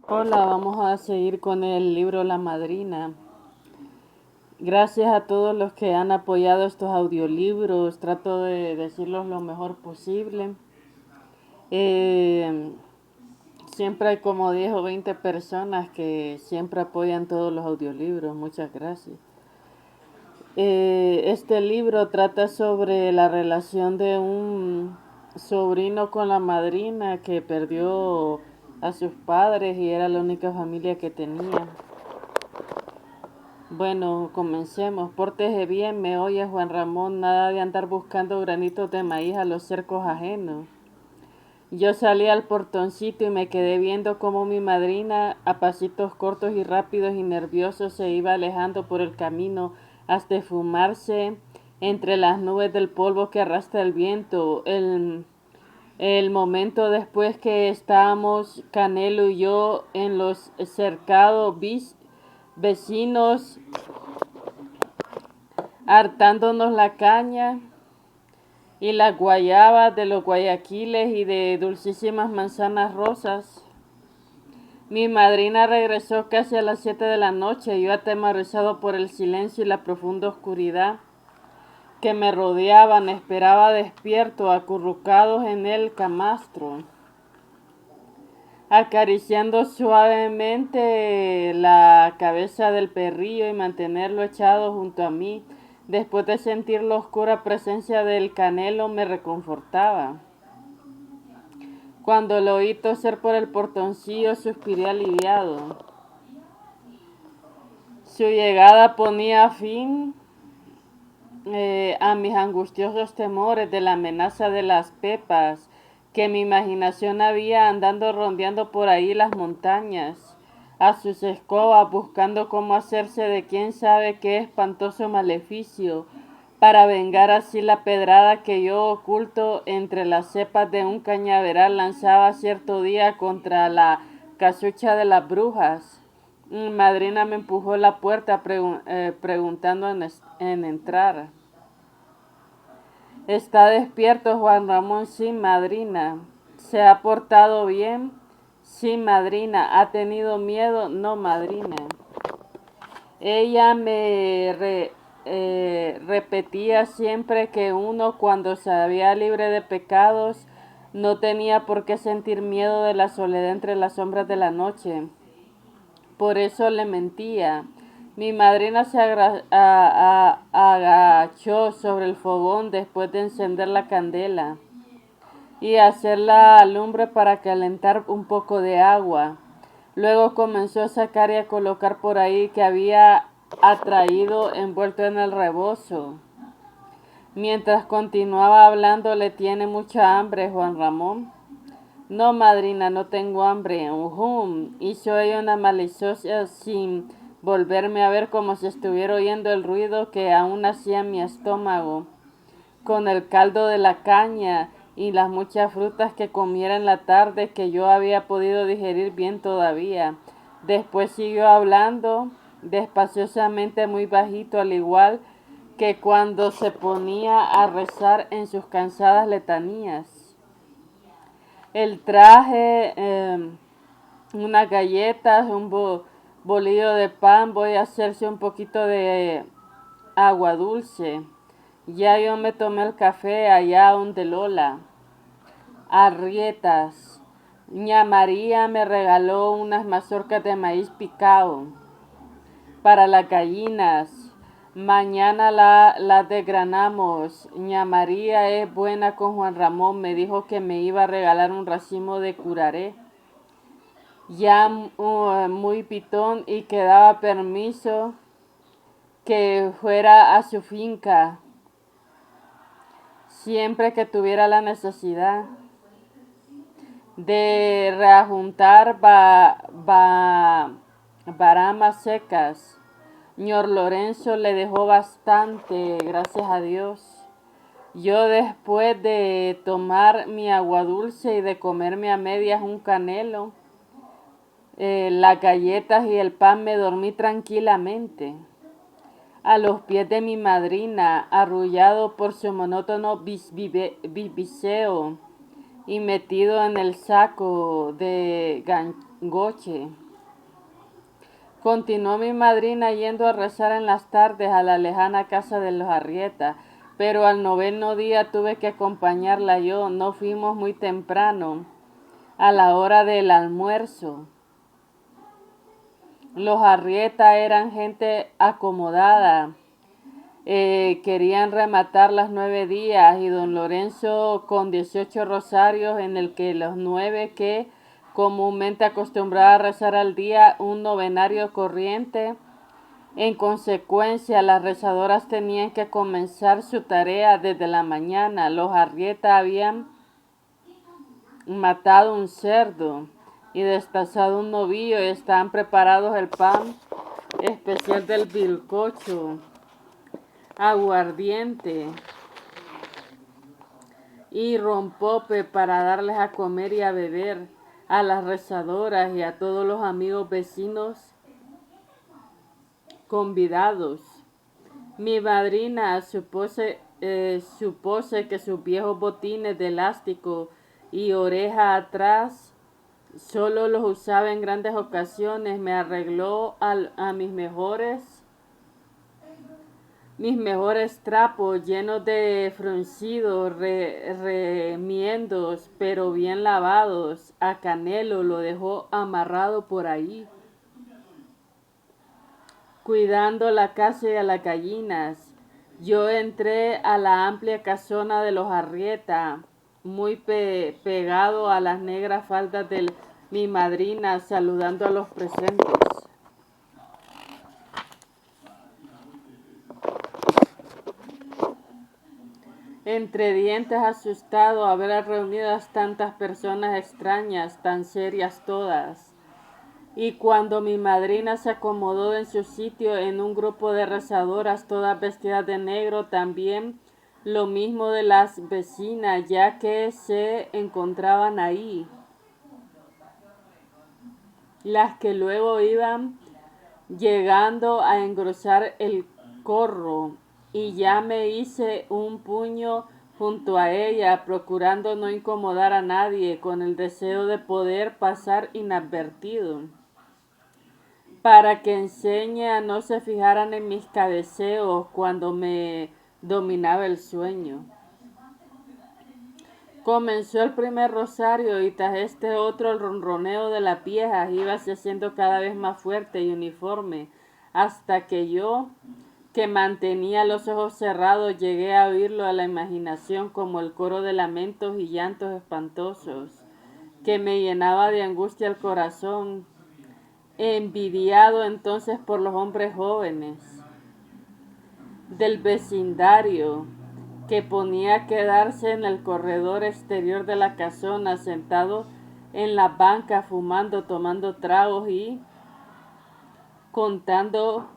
Hola, vamos a seguir con el libro La Madrina. Gracias a todos los que han apoyado estos audiolibros. Trato de decirlos lo mejor posible. Eh, Siempre hay como 10 o 20 personas que siempre apoyan todos los audiolibros. Muchas gracias. Este libro trata sobre la relación de un sobrino con la madrina que perdió a sus padres y era la única familia que tenía. Bueno, comencemos. Pórtese bien, me oye Juan Ramón, nada de andar buscando granitos de maíz a los cercos ajenos. Yo salí al portoncito y me quedé viendo cómo mi madrina, a pasitos cortos y rápidos y nerviosos, se iba alejando por el camino hasta esfumarse entre las nubes del polvo que arrastra el viento. El momento después que estábamos Canelo y yo en los cercados vecinos hartándonos la caña y las guayabas de los guayaquiles y de dulcísimas manzanas rosas. Mi madrina regresó casi a las 7 de la noche, yo atemorizado por el silencio y la profunda oscuridad que me rodeaban, esperaba despierto, acurrucados en el camastro, acariciando suavemente la cabeza del perrillo y mantenerlo echado junto a mí. Después de sentir la oscura presencia del Canelo me reconfortaba. Cuando lo oí toser por el portoncillo suspiré aliviado. Su llegada ponía fin a mis angustiosos temores de la amenaza de las pepas que mi imaginación había andando rondeando por ahí las montañas, a sus escobas buscando cómo hacerse de quién sabe qué espantoso maleficio, para vengar así la pedrada que yo oculto entre las cepas de un cañaveral lanzaba cierto día contra la casucha de las brujas. Mi madrina me empujó la puerta preguntando en entrar. Está despierto Juan Ramón, sí, madrina. ¿Se ha portado bien? Sí, madrina. ¿Ha tenido miedo? No, madrina. Ella repetía siempre que uno cuando se había libre de pecados no tenía por qué sentir miedo de la soledad entre las sombras de la noche. Por eso le mentía. Mi madrina se agachó sobre el fogón después de encender la candela y hacer la lumbre para calentar un poco de agua. Luego comenzó a sacar y a colocar por ahí que había atraído envuelto en el rebozo. Mientras continuaba hablando, le tiene mucha hambre, Juan Ramón. No, madrina, no tengo hambre. Hizo ella una maliciosa sin volverme a ver como si estuviera oyendo el ruido que aún hacía mi estómago, con el caldo de la caña y las muchas frutas que comiera en la tarde que yo había podido digerir bien todavía. Después siguió hablando despaciosamente muy bajito, al igual que cuando se ponía a rezar en sus cansadas letanías. El traje, unas galletas, bolillo de pan, voy a hacerse un poquito de agua dulce. Ya yo me tomé el café allá donde Lola. Arrietas. Ña María me regaló unas mazorcas de maíz picado para las gallinas. Mañana las desgranamos. Ña María es buena con Juan Ramón. Me dijo que me iba a regalar un racimo de curaré. Ya muy pitón y que daba permiso que fuera a su finca siempre que tuviera la necesidad de reajuntar baramas secas. Señor Lorenzo le dejó bastante, gracias a Dios. Yo después de tomar mi agua dulce y de comerme a medias un canelo, las galletas y el pan, me dormí tranquilamente a los pies de mi madrina, arrullado por su monótono bisbiseo. y metido en el saco de gangoche. Continuó mi madrina yendo a rezar en las tardes a la lejana casa de los Arrieta, pero al 9º día tuve que acompañarla yo. No fuimos muy temprano, a la hora del almuerzo. Los Arrieta eran gente acomodada. Querían rematar las 9 días y don Lorenzo con 18 rosarios, en el que los 9 que comúnmente acostumbraba a rezar al día, un novenario corriente. En consecuencia, las rezadoras tenían que comenzar su tarea desde la mañana. Los Arrieta habían matado un cerdo y destazado un novillo, y estaban preparados el pan especial del bizcocho, aguardiente y rompope para darles a comer y a beber a las rezadoras y a todos los amigos vecinos convidados. Mi madrina supose que sus viejos botines de elástico y oreja atrás solo los usaba en grandes ocasiones. Me arregló a mis mejores trapos llenos de fruncidos, remiendos, pero bien lavados. A Canelo lo dejó amarrado por ahí, cuidando la casa y a las gallinas. Yo entré a la amplia casona de los Arrieta, muy pegado a las negras faldas de mi madrina, saludando a los presentes. Entre dientes, asustado a ver reunidas tantas personas extrañas, tan serias todas. Y cuando mi madrina se acomodó en su sitio en un grupo de rezadoras, todas vestidas de negro, también lo mismo de las vecinas, ya que se encontraban ahí, las que luego iban llegando a engrosar el corro, y ya me hice un puño junto a ella, procurando no incomodar a nadie, con el deseo de poder pasar inadvertido, para que enseñe a no se fijaran en mis cabeceos cuando me dominaba el sueño. Comenzó el primer rosario, y tras este otro el ronroneo de las viejas iba haciendo cada vez más fuerte y uniforme, hasta que yo, que mantenía los ojos cerrados, llegué a oírlo a la imaginación como el coro de lamentos y llantos espantosos, que me llenaba de angustia el corazón, envidiado entonces por los hombres jóvenes del vecindario, que ponía a quedarse en el corredor exterior de la casona, sentado en la banca, fumando, tomando tragos y contando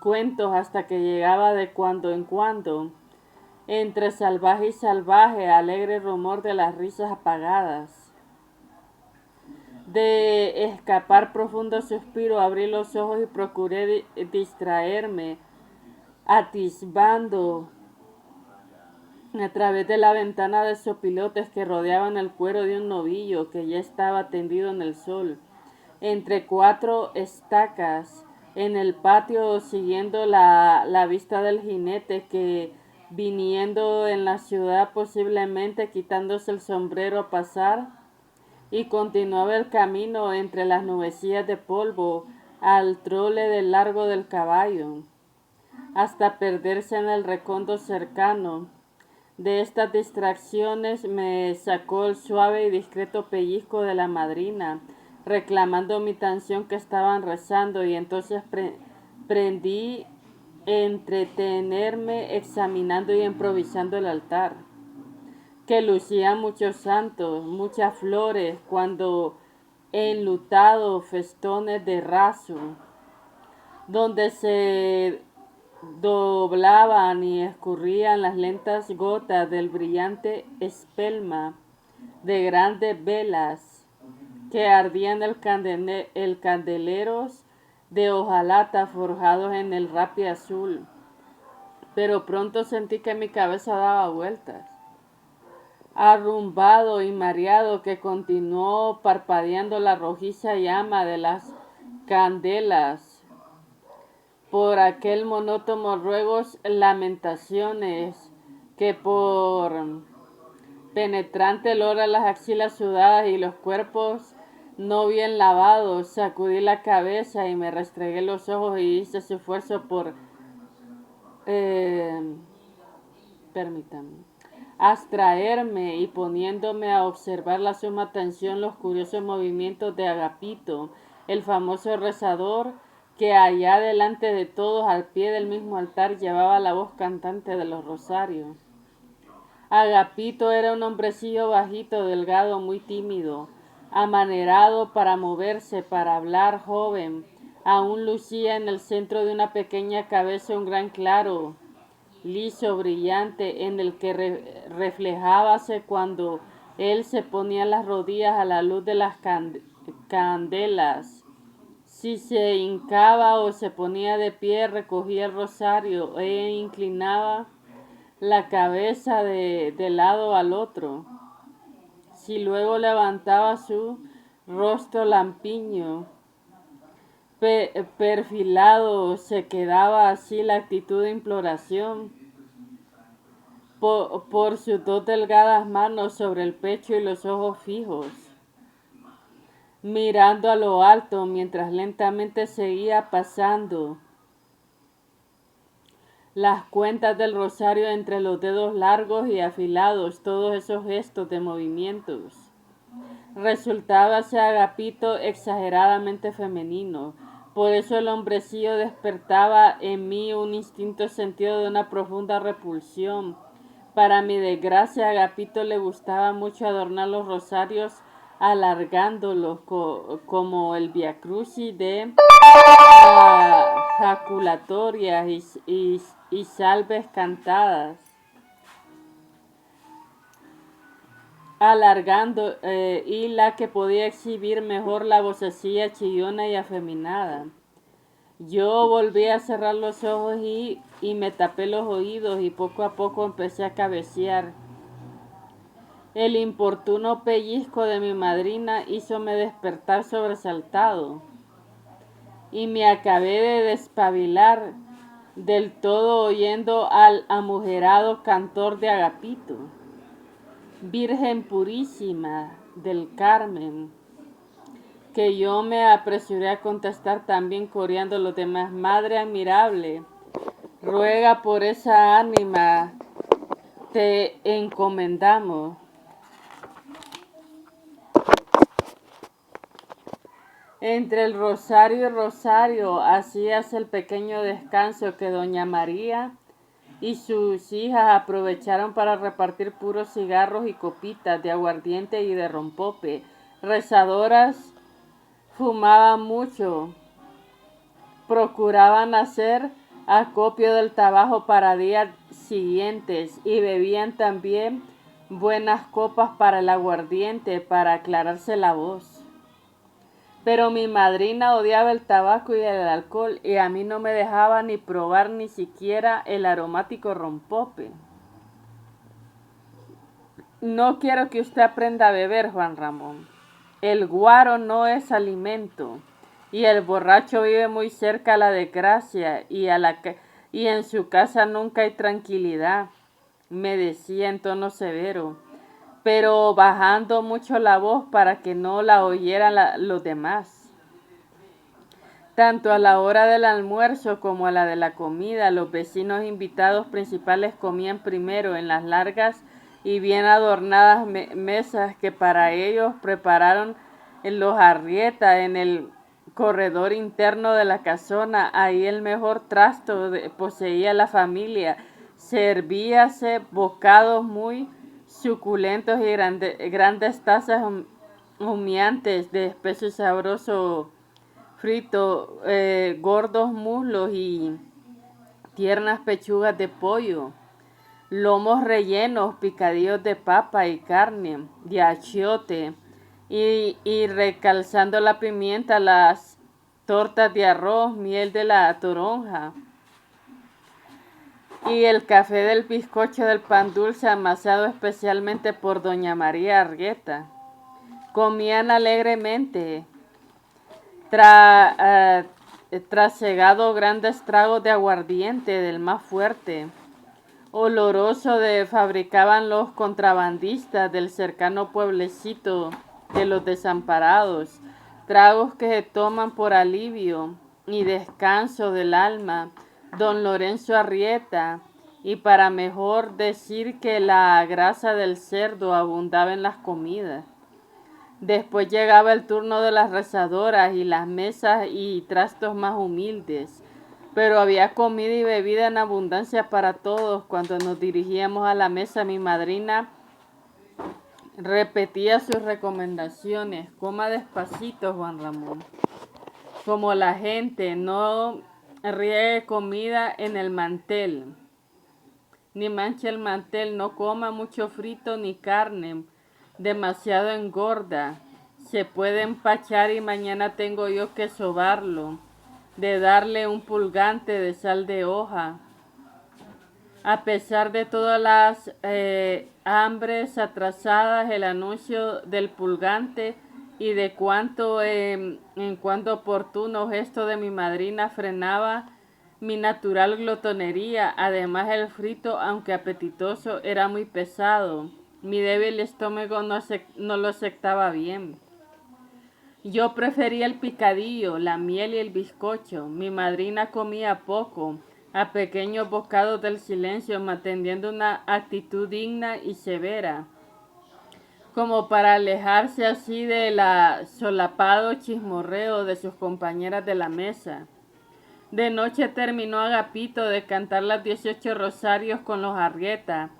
cuentos, hasta que llegaba de cuando en cuando, entre salvaje y salvaje, alegre rumor de las risas apagadas. De escapar profundo suspiro, abrí los ojos y procuré distraerme, atisbando a través de la ventana de sopilotes que rodeaban el cuero de un novillo que ya estaba tendido en el sol, entre 4 estacas, en el patio, siguiendo la vista del jinete que, viniendo en la ciudad, posiblemente quitándose el sombrero a pasar, y continuaba el camino entre las nubecillas de polvo al trole del largo del caballo, hasta perderse en el recondo cercano. De estas distracciones me sacó el suave y discreto pellizco de la madrina, reclamando mi canción que estaban rezando, y entonces prendí entretenerme examinando y improvisando el altar, que lucía muchos santos, muchas flores, cuando enlutados festones de raso, donde se doblaban y escurrían las lentas gotas del brillante espelma de grandes velas que ardían el candeleros de hojalata forjados en el rapi azul. Pero pronto sentí que mi cabeza daba vueltas. arrumbado y mareado, que continuó parpadeando la rojiza llama de las candelas por aquel monótono ruegos, lamentaciones, que por penetrante olor a las axilas sudadas y los cuerpos no bien lavados, sacudí la cabeza y me restregué los ojos y hice ese esfuerzo por permítame, abstraerme y poniéndome a observar la suma atención los curiosos movimientos de Agapito, el famoso rezador que allá delante de todos al pie del mismo altar llevaba la voz cantante de los rosarios. Agapito era un hombrecillo bajito, delgado, muy tímido, amanerado para moverse, para hablar, joven. Aún lucía en el centro de una pequeña cabeza un gran claro, liso, brillante, en el que reflejábase cuando él se ponía las rodillas a la luz de las candelas. Si se hincaba o se ponía de pie, recogía el rosario e inclinaba la cabeza de lado al otro. Si luego levantaba su rostro lampiño, perfilado, se quedaba así la actitud de imploración por sus dos delgadas manos sobre el pecho y los ojos fijos, mirando a lo alto mientras lentamente seguía pasando las cuentas del rosario entre los dedos largos y afilados, todos esos gestos de movimientos. Resultábase Agapito exageradamente femenino. Por eso el hombrecillo despertaba en mí un instinto sentido de una profunda repulsión. Para mi desgracia, a Agapito le gustaba mucho adornar los rosarios alargándolos como el Viacrucis de jaculatorias y salves cantadas, alargando y la que podía exhibir mejor la vocecilla chillona y afeminada. Yo volví a cerrar los ojos y me tapé los oídos y poco a poco empecé a cabecear. El importuno pellizco de mi madrina hízome despertar sobresaltado y me acabé de despabilar del todo oyendo al amujerado cantor de Agapito. Virgen purísima del Carmen, que yo me apresuré a contestar también coreando los demás. Madre admirable, ruega por esa ánima, te encomendamos. Entre el rosario y rosario hacías el pequeño descanso que doña María y sus hijas aprovecharon para repartir puros cigarros y copitas de aguardiente y de rompope. Rezadoras fumaban mucho, procuraban hacer acopio del tabaco para días siguientes y bebían también buenas copas para el aguardiente para aclararse la voz. Pero mi madrina odiaba el tabaco y el alcohol y a mí no me dejaba ni probar ni siquiera el aromático rompope. No quiero que usted aprenda a beber, Juan Ramón. El guaro no es alimento y el borracho vive muy cerca a la desgracia y en su casa nunca hay tranquilidad, me decía en tono severo, pero bajando mucho la voz para que no la oyeran los demás. Tanto a la hora del almuerzo como a la de la comida, los vecinos invitados principales comían primero en las largas y bien adornadas mesas que para ellos prepararon en los Arrieta, en el corredor interno de la casona. Ahí el mejor trasto poseía la familia. Servíase bocados muy suculentos y grandes tazas humeantes de espeso y sabroso frito, gordos muslos y tiernas pechugas de pollo, lomos rellenos, picadillos de papa y carne, de achiote, y recalzando la pimienta, las tortas de arroz, miel de la toronja, y el café del bizcocho del pan dulce amasado especialmente por doña María Arrieta. Comían alegremente, trasegado grandes tragos de aguardiente del más fuerte, oloroso fabricaban los contrabandistas del cercano pueblecito de los desamparados, tragos que se toman por alivio y descanso del alma, don Lorenzo Arrieta, y para mejor decir que la grasa del cerdo abundaba en las comidas. Después llegaba el turno de las rezadoras y las mesas y trastos más humildes, pero había comida y bebida en abundancia para todos. Cuando nos dirigíamos a la mesa, mi madrina repetía sus recomendaciones: coma despacito, Juan Ramón, como la gente, no riegue comida en el mantel, ni manche el mantel, no coma mucho frito ni carne, demasiado engorda, se puede empachar y mañana tengo yo que sobarlo, de darle un pulgante de sal de hoja. A pesar de todas las hambres atrasadas, el anuncio del pulgante y de cuanto en cuanto oportuno gesto de mi madrina frenaba mi natural glotonería. Además, el frito, aunque apetitoso, era muy pesado. Mi débil estómago no lo aceptaba bien. Yo prefería el picadillo, la miel y el bizcocho. Mi madrina comía poco, a pequeños bocados del silencio, manteniendo una actitud digna y severa, como para alejarse así de la solapado chismorreo de sus compañeras de la mesa. De noche terminó Agapito de cantar las 18 rosarios con los Arrieta.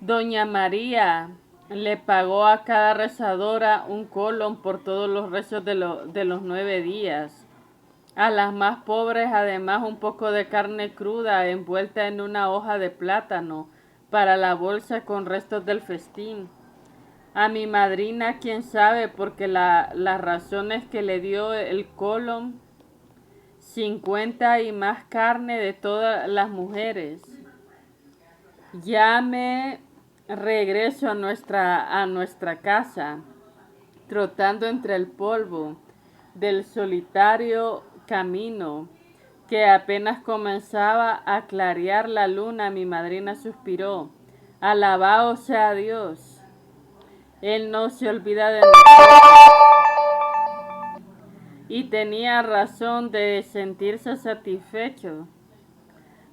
Doña María le pagó a cada rezadora un colón por todos los rezos de los 9 días. A las más pobres, además, un poco de carne cruda envuelta en una hoja de plátano para la bolsa con restos del festín. A mi madrina, quién sabe, porque las razones que le dio el colón, 50 y más carne de todas las mujeres. Ya me regreso a nuestra casa, trotando entre el polvo del solitario camino que apenas comenzaba a clarear la luna. Mi madrina suspiró: alabado sea Dios, Él no se olvida de nosotros. Y tenía razón de sentirse satisfecho.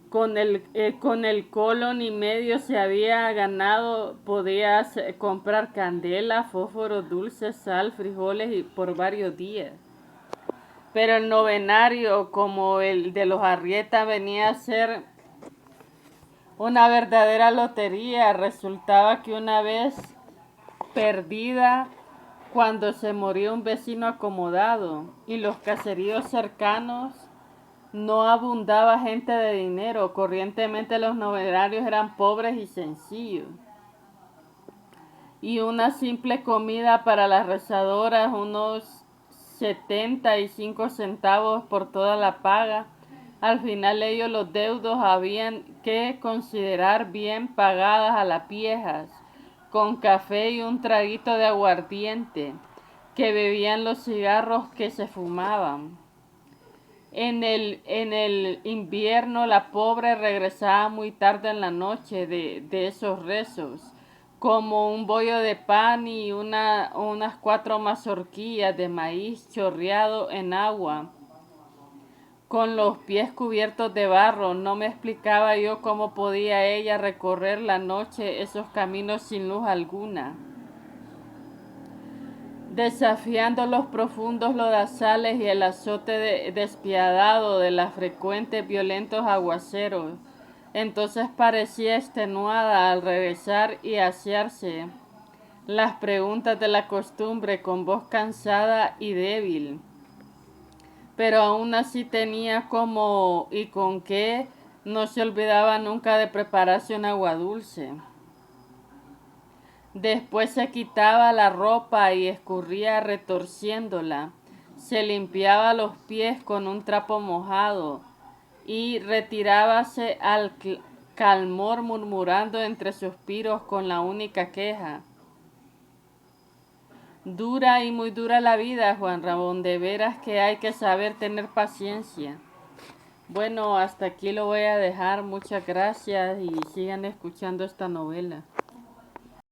Con el colón y medio se había ganado, podía comprar candela, fósforos, dulces, sal, frijoles y por varios días. Pero el novenario, como el de los Arrieta, venía a ser una verdadera lotería. Resultaba que una vez perdida, cuando se murió un vecino acomodado y los caseríos cercanos no abundaba gente de dinero, corrientemente los novenarios eran pobres y sencillos. Y una simple comida para las rezadoras, unos 75 centavos por toda la paga. Al final ellos, los deudos, habían que considerar bien pagadas a las viejas, con café y un traguito de aguardiente, que bebían los cigarros que se fumaban. En el invierno la pobre regresaba muy tarde en la noche de esos rezos, como un bollo de pan y unas 4 mazorquillas de maíz chorreado en agua, con los pies cubiertos de barro. No me explicaba yo cómo podía ella recorrer la noche esos caminos sin luz alguna, desafiando los profundos lodazales y el azote despiadado de los frecuentes violentos aguaceros. Entonces parecía extenuada al regresar y asearse las preguntas de la costumbre con voz cansada y débil. Pero aún así tenía cómo y con qué, no se olvidaba nunca de prepararse un agua dulce. Después se quitaba la ropa y escurría retorciéndola. Se limpiaba los pies con un trapo mojado y retirábase Calmor murmurando entre suspiros con la única queja. Dura y muy dura la vida, Juan Ramón, de veras que hay que saber tener paciencia. Bueno, hasta aquí lo voy a dejar. Muchas gracias y sigan escuchando esta novela.